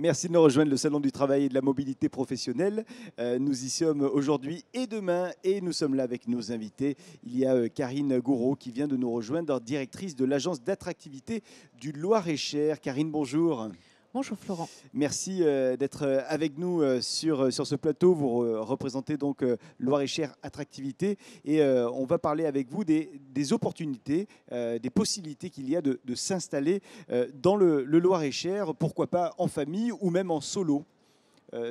Merci de nous rejoindre, le Salon du Travail et de la Mobilité Professionnelle. Nous y sommes aujourd'hui et demain et nous sommes là avec nos invités. Il y a Karine Gouraud qui vient de nous rejoindre, directrice de l'agence d'attractivité du Loir-et-Cher. Karine, bonjour. Bonjour Florent. Merci d'être avec nous sur ce plateau. Vous représentez donc Loir-et-Cher Attractivité et on va parler avec vous des opportunités, des possibilités qu'il y a de s'installer dans le Loir-et-Cher, pourquoi pas en famille ou même en solo.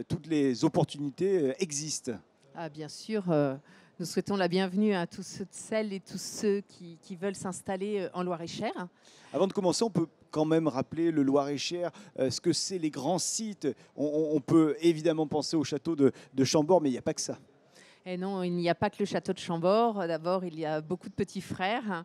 Toutes les opportunités existent. Ah, bien sûr, nous souhaitons la bienvenue à tous celles et tous ceux qui veulent s'installer en Loir-et-Cher. Avant de commencer, on peut quand même rappeler le Loir-et-Cher, ce que c'est les grands sites. On peut évidemment penser au château de Chambord, mais il n'y a pas que ça. Et non, il n'y a pas que le château de Chambord. D'abord, il y a beaucoup de petits frères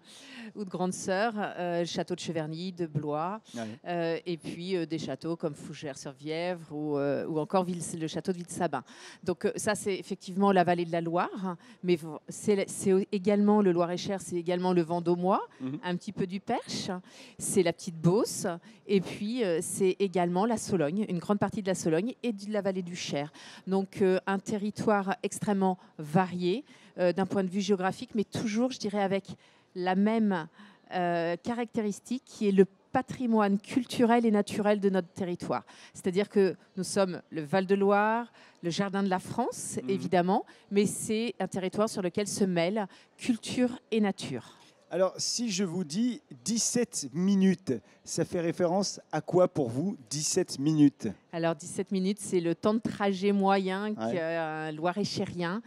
ou de grandes sœurs. Le château de Cheverny, de Blois. Et puis des châteaux comme Fougères-sur-Vièvre ou encore le château de Ville-Sabin. Donc ça, c'est effectivement la vallée de la Loire. Mais c'est également le Loir-et-Cher, c'est également le Vendômois, un petit peu du Perche. C'est la petite Beauce. Et puis, c'est également la Sologne, une grande partie de la Sologne et de la vallée du Cher. Donc, un territoire extrêmement varié d'un point de vue géographique, mais toujours, je dirais, avec la même caractéristique qui est le patrimoine culturel et naturel de notre territoire. C'est-à-dire que nous sommes le Val-de-Loire, le Jardin de la France, évidemment, mais c'est un territoire sur lequel se mêlent culture et nature. Alors, si je vous dis 17 minutes, ça fait référence à quoi pour vous, 17 minutes? Alors, 17 minutes, c'est le temps de trajet moyen qu'un Loir-et-Chérien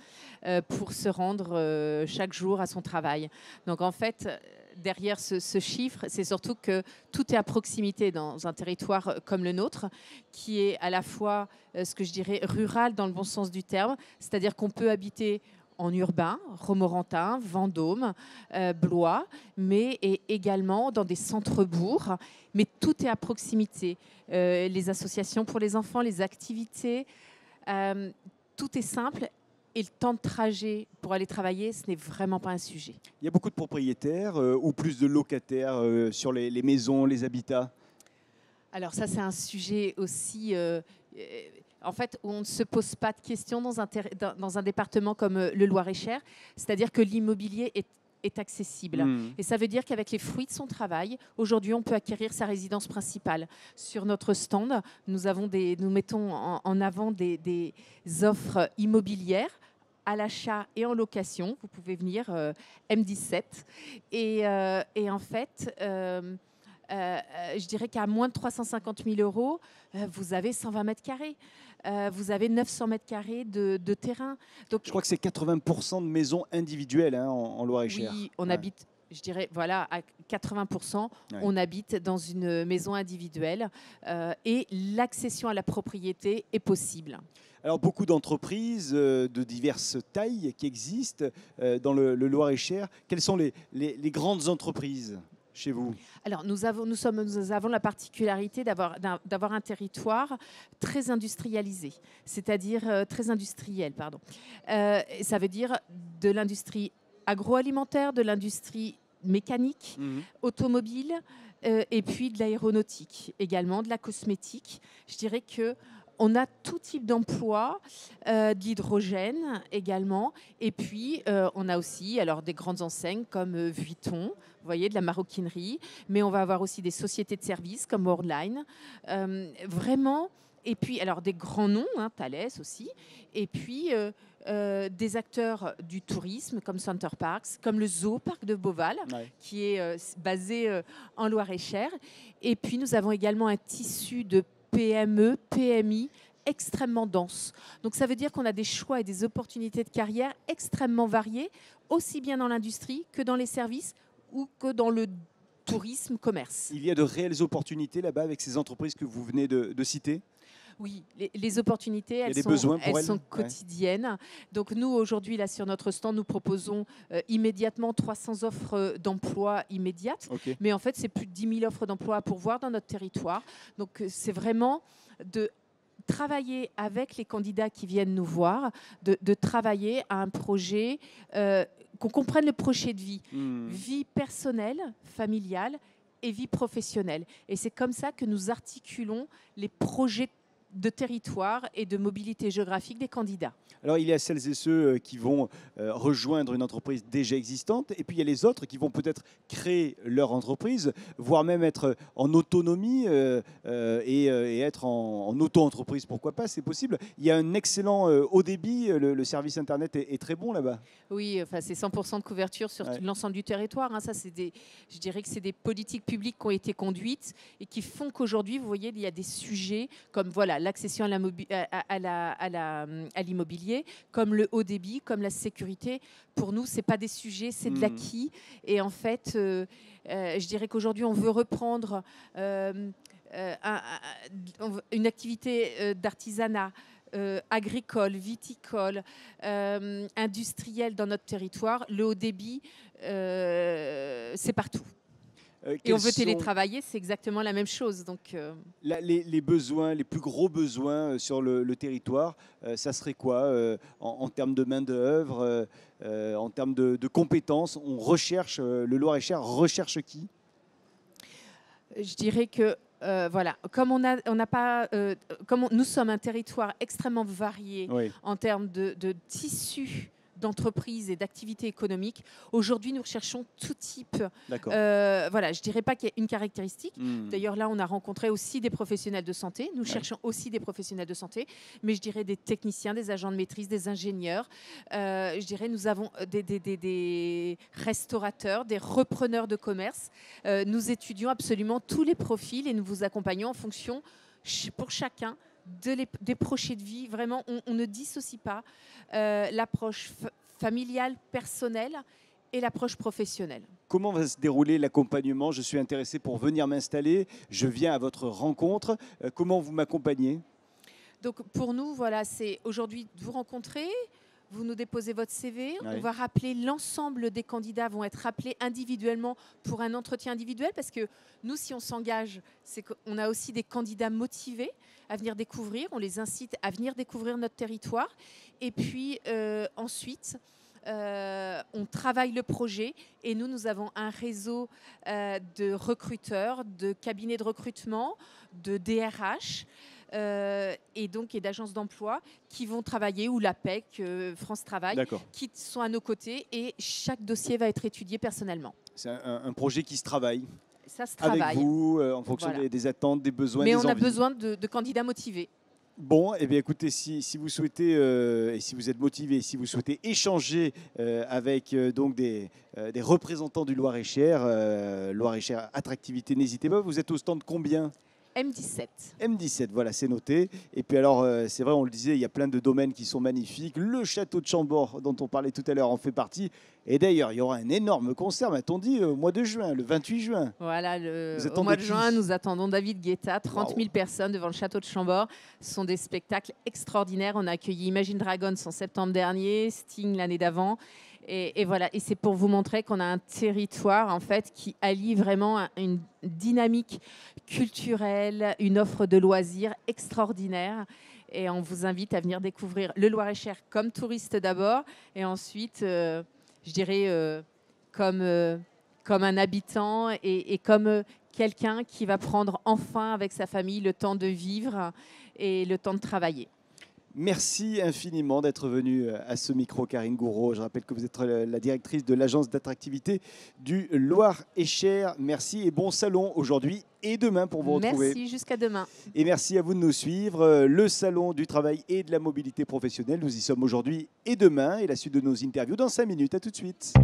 pour se rendre chaque jour à son travail. Donc, en fait, derrière ce chiffre, c'est surtout que tout est à proximité dans un territoire comme le nôtre, qui est à la fois, ce que je dirais, rural dans le bon sens du terme, c'est-à-dire qu'on peut habiter en urbain, Romorantin, Vendôme, Blois, mais également dans des centres-bourgs. Mais tout est à proximité. Les associations pour les enfants, les activités, tout est simple. Et le temps de trajet pour aller travailler, ce n'est vraiment pas un sujet. Il y a beaucoup de propriétaires ou plus de locataires sur les maisons, les habitats? Alors ça, c'est un sujet aussi... en fait, où on ne se pose pas de questions dans un département comme le Loir-et-Cher. C'est-à-dire que l'immobilier est accessible. Et ça veut dire qu'avec les fruits de son travail, aujourd'hui, on peut acquérir sa résidence principale. Sur notre stand, nous mettons en avant des offres immobilières à l'achat et en location. Vous pouvez venir M17. Et en fait... je dirais qu'à moins de 350 000 euros, vous avez 120 mètres carrés. Vous avez 900 mètres carrés de terrain. Donc, je crois que c'est 80% de maisons individuelles en Loir-et-Cher. Oui, on habite, je dirais, voilà, à 80%, on habite dans une maison individuelle et l'accession à la propriété est possible. Alors, beaucoup d'entreprises de diverses tailles qui existent dans le Loir-et-Cher. Quelles sont les grandes entreprises chez vous? Alors, nous avons la particularité d'avoir un territoire très industrialisé, c'est-à-dire très industriel, pardon. Ça veut dire de l'industrie agroalimentaire, de l'industrie mécanique, automobile, et puis de l'aéronautique, également de la cosmétique. Je dirais que on a tout type d'emploi, de l'hydrogène également, et puis on a aussi des grandes enseignes comme Vuitton, vous voyez, de la maroquinerie, mais on va avoir aussi des sociétés de services comme Worldline, vraiment, et puis alors des grands noms, Thales aussi, et puis des acteurs du tourisme comme Center Parks, comme le Zoo Parc de Beauval, qui est basé en Loir-et-Cher, et puis nous avons également un tissu de PME, PMI extrêmement dense. Donc ça veut dire qu'on a des choix et des opportunités de carrière extrêmement variées, aussi bien dans l'industrie que dans les services ou que dans le tourisme, commerce. Il y a de réelles opportunités là-bas avec ces entreprises que vous venez de citer? Oui, les opportunités, elles sont quotidiennes. Donc nous, aujourd'hui, là, sur notre stand, nous proposons immédiatement 300 offres d'emploi immédiates. Mais en fait, c'est plus de 10 000 offres d'emploi à pourvoir dans notre territoire. Donc c'est vraiment de travailler avec les candidats qui viennent nous voir, de travailler à un projet, qu'on comprenne le projet de vie, vie personnelle, familiale et vie professionnelle. Et c'est comme ça que nous articulons les projets de territoire et de mobilité géographique des candidats. Alors, il y a celles et ceux qui vont rejoindre une entreprise déjà existante, et puis il y a les autres qui vont peut-être créer leur entreprise, voire même être en autonomie et être en auto-entreprise, pourquoi pas, c'est possible. Il y a un excellent haut débit, le service Internet est très bon là-bas. Oui, enfin, c'est 100% de couverture sur l'ensemble du territoire. Hein. Ça, je dirais que c'est des politiques publiques qui ont été conduites et qui font qu'aujourd'hui, vous voyez, il y a des sujets comme voilà, l'accession à l'immobilier, comme le haut débit, comme la sécurité. Pour nous, ce n'est pas des sujets, c'est de l'acquis. Et en fait, je dirais qu'aujourd'hui, on veut reprendre une activité d'artisanat, agricole, viticole, industriel dans notre territoire. Le haut débit, c'est partout. Et on veut télétravailler, c'est exactement la même chose. Donc, les besoins, les plus gros besoins sur le territoire, ça serait quoi en termes de main-d'œuvre, en termes de compétences? On recherche, le Loir-et-Cher recherche qui? Je dirais que voilà, comme nous sommes un territoire extrêmement varié en termes de tissus d'entreprises et d'activités économiques. Aujourd'hui, nous recherchons tout type. Voilà, je ne dirais pas qu'il y ait une caractéristique. D'ailleurs, là, on a rencontré aussi des professionnels de santé. Nous cherchons aussi des professionnels de santé, mais je dirais des techniciens, des agents de maîtrise, des ingénieurs. Je dirais nous avons des restaurateurs, des repreneurs de commerce. Nous étudions absolument tous les profils et nous vous accompagnons en fonction, pour chacun, des projets de vie. Vraiment, on ne dissocie pas l'approche familiale, personnelle et l'approche professionnelle. Comment va se dérouler l'accompagnement? Je suis intéressé pour venir m'installer. Je viens à votre rencontre. Comment vous m'accompagnez? Donc pour nous, voilà, c'est aujourd'hui de vous rencontrer. Vous nous déposez votre CV, on va rappeler l'ensemble des candidats, vont être rappelés individuellement pour un entretien individuel parce que nous, si on s'engage, c'est qu'on a aussi des candidats motivés à venir découvrir, on les incite à venir découvrir notre territoire et puis ensuite, on travaille le projet et nous avons un réseau de recruteurs, de cabinets de recrutement, de DRH, et d'agences d'emploi qui vont travailler, ou l'APEC, France Travail, qui sont à nos côtés et chaque dossier va être étudié personnellement. C'est un projet qui se travaille. Ça se travaille. Avec vous, en fonction des attentes, des besoins, des envies. Mais on a besoin de candidats motivés. Bon, eh bien, écoutez, si vous souhaitez, et si vous êtes motivé, si vous souhaitez échanger avec donc des représentants du Loir-et-Cher, Loir-et-Cher Attractivité, n'hésitez pas. Vous êtes au stand combien? M17. M17, voilà, c'est noté. Et puis alors, c'est vrai, on le disait, il y a plein de domaines qui sont magnifiques. Le château de Chambord, dont on parlait tout à l'heure, en fait partie. Et d'ailleurs, il y aura un énorme concert, m'a-t-on dit, au mois de juin, le 28 juin. Voilà, au mois de juin, nous attendons David Guetta, 30 000 personnes devant le château de Chambord. Ce sont des spectacles extraordinaires. On a accueilli Imagine Dragons en septembre dernier, Sting l'année d'avant. Et voilà, et c'est pour vous montrer qu'on a un territoire en fait qui allie vraiment une dynamique culturelle, une offre de loisirs extraordinaire. Et on vous invite à venir découvrir le Loir-et-Cher comme touriste d'abord, et ensuite, je dirais, comme un habitant et comme quelqu'un qui va prendre enfin avec sa famille le temps de vivre et le temps de travailler. Merci infiniment d'être venue à ce micro, Karine Gouraud. Je rappelle que vous êtes la directrice de l'agence d'attractivité du Loir-et-Cher. Merci et bon salon aujourd'hui et demain pour vous retrouver. Merci, jusqu'à demain. Et merci à vous de nous suivre. Le salon du travail et de la mobilité professionnelle, nous y sommes aujourd'hui et demain. Et la suite de nos interviews dans 5 minutes. À tout de suite.